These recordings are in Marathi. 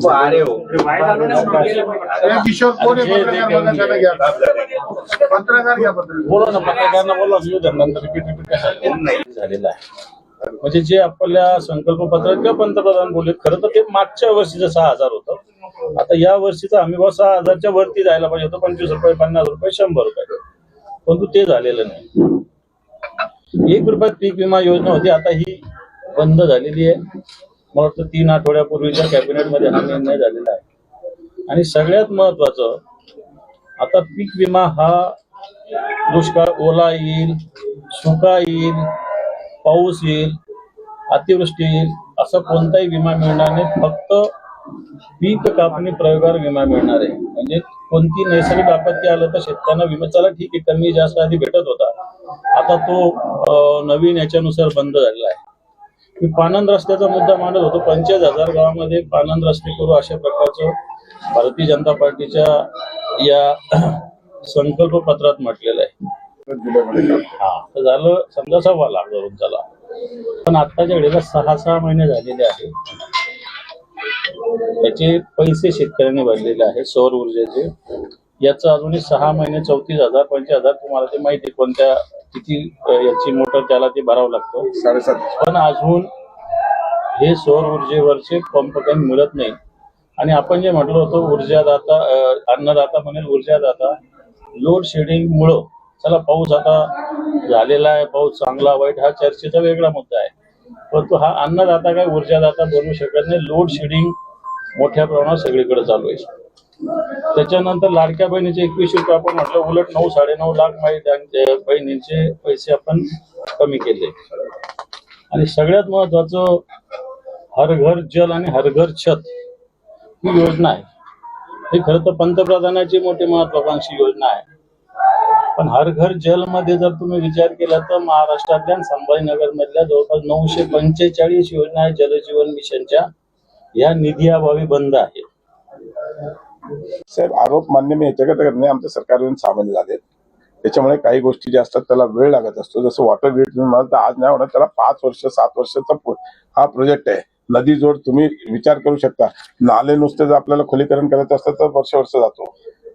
आ रहे हो किशोर कोण पत्रकार घ्या बोला ना, पत्रकारांना बोला नंतर रिपीट झालेला आहे. म्हणजे जे आपल्या संकल्प पत्रात किंवा पंतप्रधान बोलले, खरं तर ते मागच्या वर्षीचं 6,000 होतं. आता या वर्षीचा हमी भाव 6,000च्या वरती जायला पाहिजे होतं, 25 रुपये, 50 रुपये, 100 रुपये, परंतु ते झालेलं नाही. 1 रुपयात पीक विमा योजना होती, आता ही बंद झालेली आहे. मला वाटतं 3 आठवड्यापूर्वीच्या कॅबिनेटमध्ये हा निर्णय झालेला आहे. आणि सगळ्यात महत्वाचं, आता पीक विमा हा दुष्काळ, ओला येईल, सुका येईल, पाऊस येईल, अतिवृष्टी येईल, असा कोणताही विमा मिळणार नाही. फक्त पीक कापणी प्रयोगावर विमा मिळणार आहे. म्हणजे कोणती नैसर्गिक आपत्ती आलं तर शेतकऱ्यांना विमा, चला ठीक आहे, कमी जास्त आधी भेटत होता, आता तो नवीन याच्यानुसार बंद झालेला आहे. मी पाणंद रस्त्याचा मुद्दा मांडत होतो. 25,000 गावामध्ये पाणंद रस्ते करू, अशा प्रकारचं भारतीय जनता पार्टीच्या या संकल्प पत्रात म्हटलेलं आहे. हा तर झालं समजा 1.25 लाख धरून चला, पण आत्ताच्या वेळेला 6 महिने झालेले आहे. याचे पैसे शेतकऱ्यांनी भरलेले आहे सौर ऊर्जेचे. याचं अजूनही 6 महिने 34,000 25,000 तुम्हाला ते माहिती कोणत्या किती याची मोटर त्याला ते भरावं लागतं 7.5. पण अजून हे सौर ऊर्जेवरचे पंप काही मिळत नाही. आणि आपण जे म्हटलं होतं ऊर्जादाता, अन्नदाता म्हणेल ऊर्जादाता, लोड शेडिंग मुळे, चला पाऊस आता झालेला आहे, पाऊस चांगला वाईट हा चर्चेचा वेगळा मुद्दा आहे, परंतु हा अन्नदाता काय ऊर्जादाता बनवू शकत नाही. लोड शेडिंग मोठ्या प्रमाणात सगळीकडे चालू आहे. त्याच्यानंतर लाडक्या बहिणीचे 21 रुपये आपण म्हटलं, उलट 9-9.5 लाख बहिणींचे पैसे आपण कमी केले. आणि सगळ्यात महत्वाचं, हर घर जल आणि हर घर छत ही योजना आहे. ही खरं तर पंतप्रधानाची मोठी महत्वाकांक्षी योजना आहे. पण हर घर जल मध्ये जर तुम्ही विचार केला तर महाराष्ट्रातल्या संभाजीनगर मधल्या जवळपास 945 योजना आहे जलजीवन मिशनच्या, या निधीअभावी बंद आहे. साहेब, आरोप मान्य मी ह्याच्याकडे करत नाही. आमच्या सरकार येऊन 6 महिने झाले, त्याच्यामुळे काही गोष्टी ज्या असतात त्याला वेळ लागत असतो. जसं वॉटर ग्रीड तुम्ही म्हणाल तर आज नाही होणार, त्याला 5 वर्ष 7 वर्षाचा हा प्रोजेक्ट आहे. नदी जोड तुम्ही विचार करू शकता, नाले नुसते जर आपल्याला खुलीकरण करायचं असतं तर वर्ष जातो.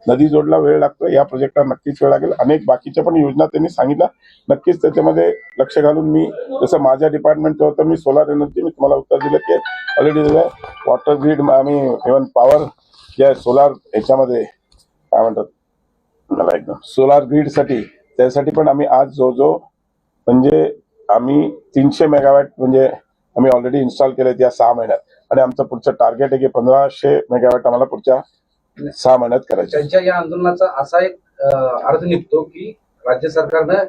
नदी जोडला वेळ लागतो. या प्रोजेक्टला नक्कीच वेळ लागेल. अनेक बाकीच्या पण योजना त्यांनी सांगितल्या, नक्कीच त्याच्यामध्ये लक्ष घालून मी, जसं माझ्या डिपार्टमेंटचं होतं, मी सोलार एनर्जी, मी तुम्हाला उत्तर दिलं की ऑलरेडी दिलं. वॉटर ग्रीड आम्ही इव्हन पॉवर या सोलार ह्याच्यामध्ये काय म्हणतात मला एकदम सोलार ग्रीडसाठी, त्यासाठी पण आम्ही आज जो म्हणजे आम्ही 300 मेगावॅट म्हणजे आम्ही ऑलरेडी इन्स्टॉल केलेत या 6 महिन्यात. आणि आमचं पुढचं टार्गेट आहे की 1500 मेगावॅट आम्हाला पुढच्या 6 महिन्यात करायचं. त्यांच्या या आंदोलनाचा असा एक अर्थ निघतो की राज्य सरकारनं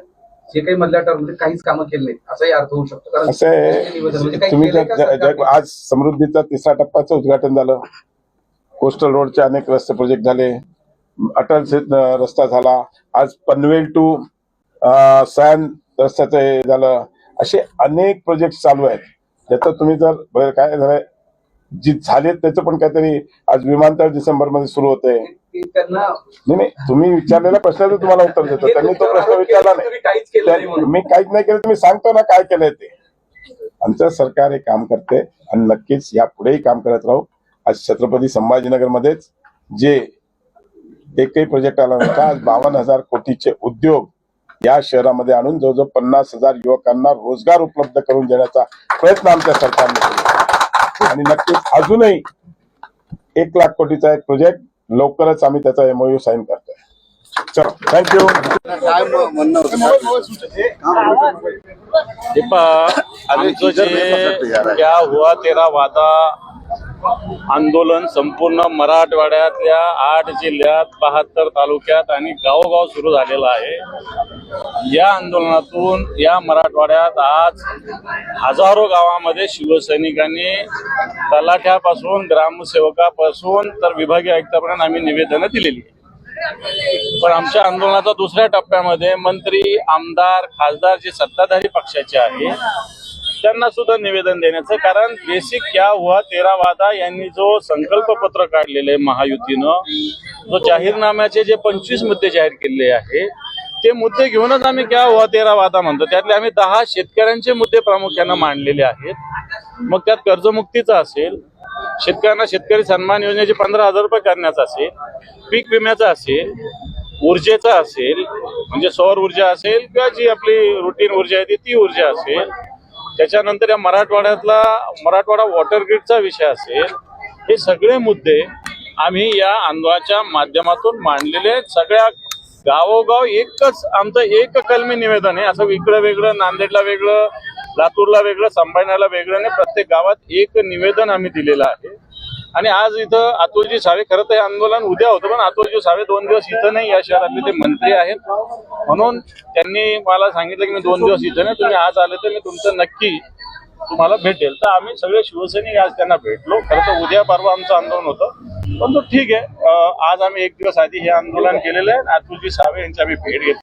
जे काही मधल्या टर्ममध्ये काहीच कामं केली नाहीत असाही अर्थ होऊ शकतो. कारण असं आहे, तुम्ही आज समृद्धीचा 3रा टप्प्याचं उद्घाटन झालं, कोस्टल रोडचे अनेक रस्ते प्रोजेक्ट झाले, अटल रस्ता झाला, आज पनवेल टू सॅन रस्त्याचं हे झालं. असे अनेक प्रोजेक्ट चालू आहेत. ज्याचं तुम्ही जर काय झालंय जी झालेत त्याचं पण काहीतरी, आज विमानतळ डिसेंबरमध्ये सुरू होते. नाही, तुम्ही विचारलेल्या प्रश्नाचं तुम्हाला उत्तर देतो. त्यांनी तो प्रश्न विचारला नाही, मी काहीच नाही केलं, तुम्ही सांगतो ना काय केलंय ते. आमचं सरकार हे काम करते आणि नक्कीच यापुढेही काम करत राहू. आज छत्रपती संभाजीनगरमध्येच जे एकही प्रोजेक्ट आला नव्हता, आज 52,000 कोटीचे उद्योग या शहरामध्ये आणून जवळजवळ 50,000 युवकांना रोजगार उपलब्ध करून देण्याचा प्रयत्न आमच्या सरकारने केला. आणि नक्कीच अजूनही 1 लाख कोटीचा एक प्रोजेक्ट लवकरच आम्ही त्याचा MOU साईन करतोय. चलो, थँक्यू. क्या हुआ तेरा वादा आंदोलन संपूर्ण मराठवाड्यातल्या 8 जिल्ह्यात 72 तालुक्यात आणि गावोगाव सुरू झालेलं आहे। या आंदोलनातून या मराठवाड्यात आज हजारो गावामध्ये शिवसैनिकांनी तलाठ्यापासून ग्रामसेवकापासून तर विभागीय आयुक्तापर्यंत आम्ही निवेदनं दिलेली आहे। पण आमच्या आंदोलनाचा दुसऱ्या टप्प्यामध्ये मंत्री, आमदार, खासदार जे सत्ताधारी पक्षाचे आहे त्यांना सुद्धा निवेदन देण्याचं, कारण बेसिक क्या हुआ तेरा वादा यांनी जो संकल्प पत्र काढलेले महायुतीनं, जो जाहीरनाम्याचे जे 25 मुद्दे जाहीर केलेले आहे ते मुद्दे घेऊनच आम्ही क्या हुआ तेरा वादा म्हणतो। त्यातले आम्ही 10 शेतकऱ्यांचे मुद्दे प्रामुख्यानं मांडलेले आहेत। मग त्यात कर्जमुक्तीचा असेल, शेतकऱ्यांना शेतकरी सन्मान योजनेचे 15,000 रुपये करण्याचा असेल, पीक विम्याचा असेल, ऊर्जेचा असेल म्हणजे सौर ऊर्जा असेल किंवा जी आपली रुटीन ऊर्जा आहे ती ऊर्जा असेल, त्याच्यानंतर या मराठवाडा वॉटर ग्रीडचा विषय असेल, हे सगळे मुद्दे आम्ही या आंदोलनाच्या माध्यमातून मांडलेले आहेत। सगळ्या गावोगाव एकच आमचं एक कलमी निवेदन आहे, असं इकडं वेगळं, नांदेडला वेगळं, लातूरला वेगळं, संभाजीनगरला वेगळं नाही, प्रत्येक गावात एक निवेदन आम्ही दिलेलं आहे। आणि आज इथं अतुलजी सावे, खरं तर हे आंदोलन उद्या होतं पण अतुलजी सावे 2 दिवस इथं नाही, या शहरातले ते मंत्री आहेत म्हणून त्यांनी मला सांगितलं की मी 2 दिवस इथं नाही, तुम्ही आज आले तर मी तुमचं नक्की तुम्हाला भेटेल। तर आम्ही सगळे शिवसैनिक आज त्यांना भेटलो। खरं तर उद्या परवा आमचं आंदोलन होतं पण तो ठीक आहे, आज आम्ही 1 दिवस आधी हे आंदोलन केलेलं आहे। अतुलजी सावे यांची आम्ही भेट घेतली।